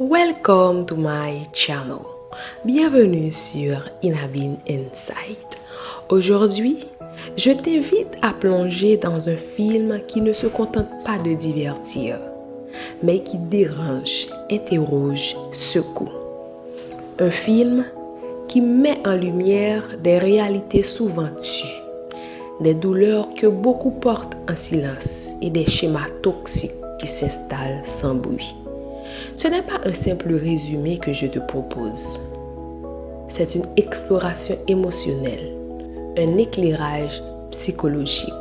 Welcome to my channel. Bienvenue sur Inabine Insight. Aujourd'hui, je t'invite à plonger dans un film qui ne se contente pas de divertir, mais qui dérange, interroge, secoue. Un film qui met en lumière des réalités souvent tues, des douleurs que beaucoup portent en silence et des schémas toxiques qui s'installent sans bruit. Ce n'est pas un simple résumé que je te propose. C'est une exploration émotionnelle, un éclairage psychologique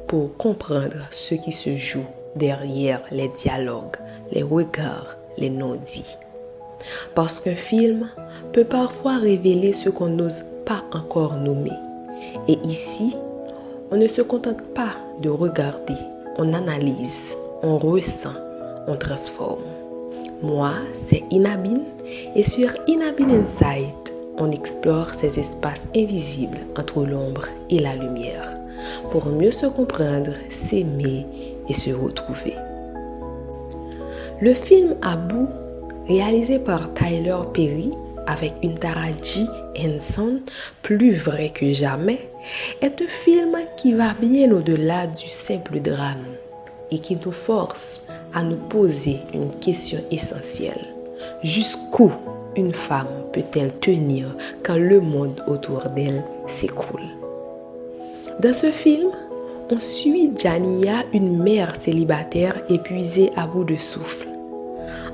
pour comprendre ce qui se joue derrière les dialogues, les regards, les non-dits. Parce qu'un film peut parfois révéler ce qu'on n'ose pas encore nommer. Et ici, on ne se contente pas de regarder, on analyse, on ressent, on transforme. Moi, c'est Inabine et sur Inabine Insight, on explore ces espaces invisibles entre l'ombre et la lumière pour mieux se comprendre, s'aimer et se retrouver. Le film Abu, réalisé par Tyler Perry avec une Taraji Henson plus vrai que jamais, est un film qui va bien au-delà du simple drame et qui nous force à nous poser une question essentielle. Jusqu'où une femme peut-elle tenir quand le monde autour d'elle s'écroule? Dans ce film, on suit Jania, une mère célibataire épuisée à bout de souffle.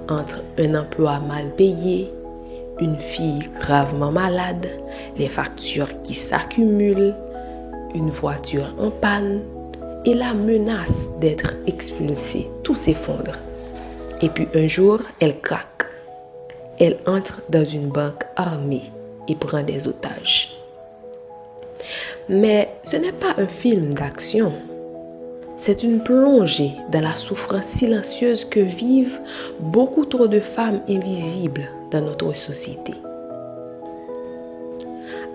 Entre un emploi mal payé, une fille gravement malade, les factures qui s'accumulent, une voiture en panne, et la menace d'être expulsée, tout s'effondre. Et puis un jour, elle craque. Elle entre dans une banque armée et prend des otages. Mais ce n'est pas un film d'action. C'est une plongée dans la souffrance silencieuse que vivent beaucoup trop de femmes invisibles dans notre société.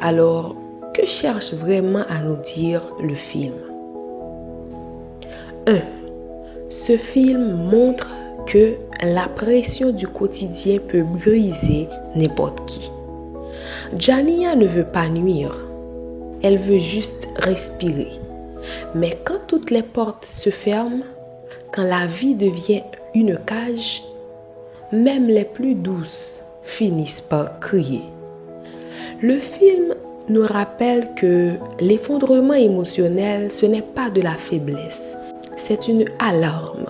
Alors, que cherche vraiment à nous dire le film? 1. Ce film montre que la pression du quotidien peut briser n'importe qui. Jania ne veut pas nuire, elle veut juste respirer. Mais quand toutes les portes se ferment, quand la vie devient une cage, même les plus douces finissent par crier. Le film nous rappelle que l'effondrement émotionnel, ce n'est pas de la faiblesse. C'est une alarme,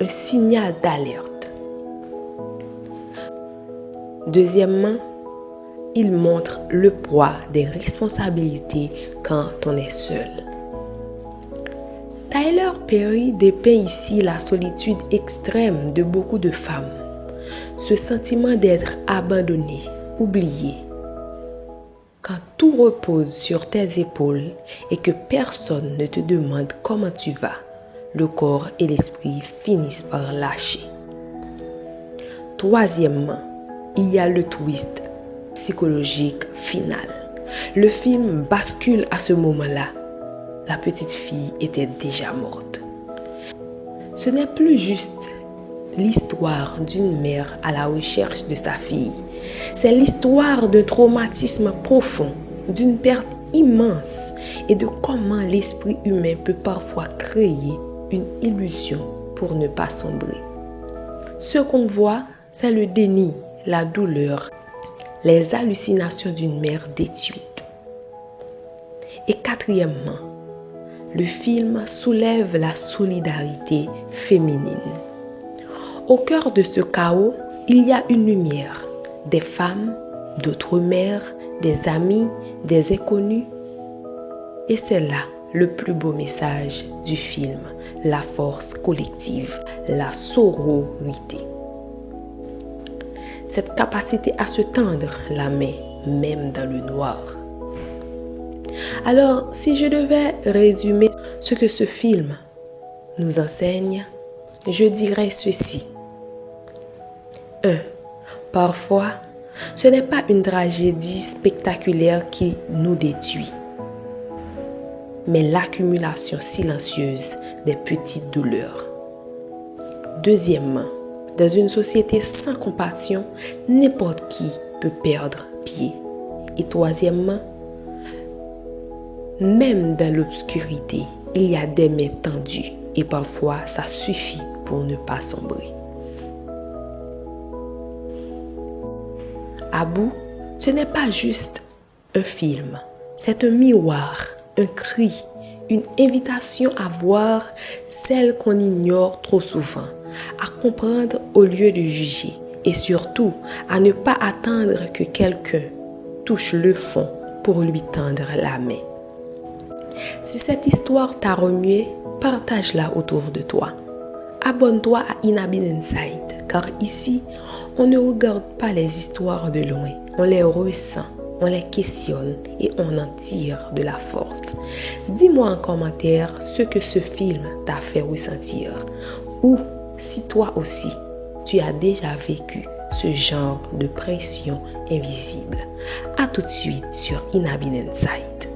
un signal d'alerte. Deuxièmement, il montre le poids des responsabilités quand on est seul. Tyler Perry dépeint ici la solitude extrême de beaucoup de femmes, ce sentiment d'être abandonné, oublié. Quand tout repose sur tes épaules et que personne ne te demande comment tu vas, le corps et l'esprit finissent par lâcher. Troisièmement, il y a le twist psychologique final. Le film bascule à ce moment-là. La petite fille était déjà morte. Ce n'est plus juste l'histoire d'une mère à la recherche de sa fille. C'est l'histoire d'un traumatisme profond, d'une perte immense et de comment l'esprit humain peut parfois créer une illusion pour ne pas sombrer. Ce qu'on voit, c'est le déni, la douleur, les hallucinations d'une mère détruite. Et quatrièmement, le film soulève la solidarité féminine. Au cœur de ce chaos, il y a une lumière, des femmes, d'autres mères, des amis, des inconnus. Et c'est là le plus beau message du film, la force collective, la sororité. Cette capacité à se tendre la main, même dans le noir. Alors, si je devais résumer ce que ce film nous enseigne, je dirais ceci. 1. Parfois, ce n'est pas une tragédie spectaculaire qui nous détruit, mais l'accumulation silencieuse des petites douleurs. Deuxièmement, Dans une société sans compassion, n'importe qui peut perdre pied. Et troisièmement, même dans l'obscurité, il y a des mains tendues et parfois ça suffit pour ne pas sombrer. Abou, ce n'est pas juste un film, c'est un miroir, un cri, une invitation à voir celle qu'on ignore trop souvent, à comprendre au lieu de juger et surtout à ne pas attendre que quelqu'un touche le fond pour lui tendre la main. Si cette histoire t'a remué, partage-la autour de toi. Abonne-toi à Inabin Insight, car ici, on ne regarde pas les histoires de loin, on les ressent, on les questionne et on en tire de la force. Dis-moi en commentaire ce que ce film t'a fait ressentir, ou si toi aussi, tu as déjà vécu ce genre de pression invisible. À tout de suite sur Inabin Insight.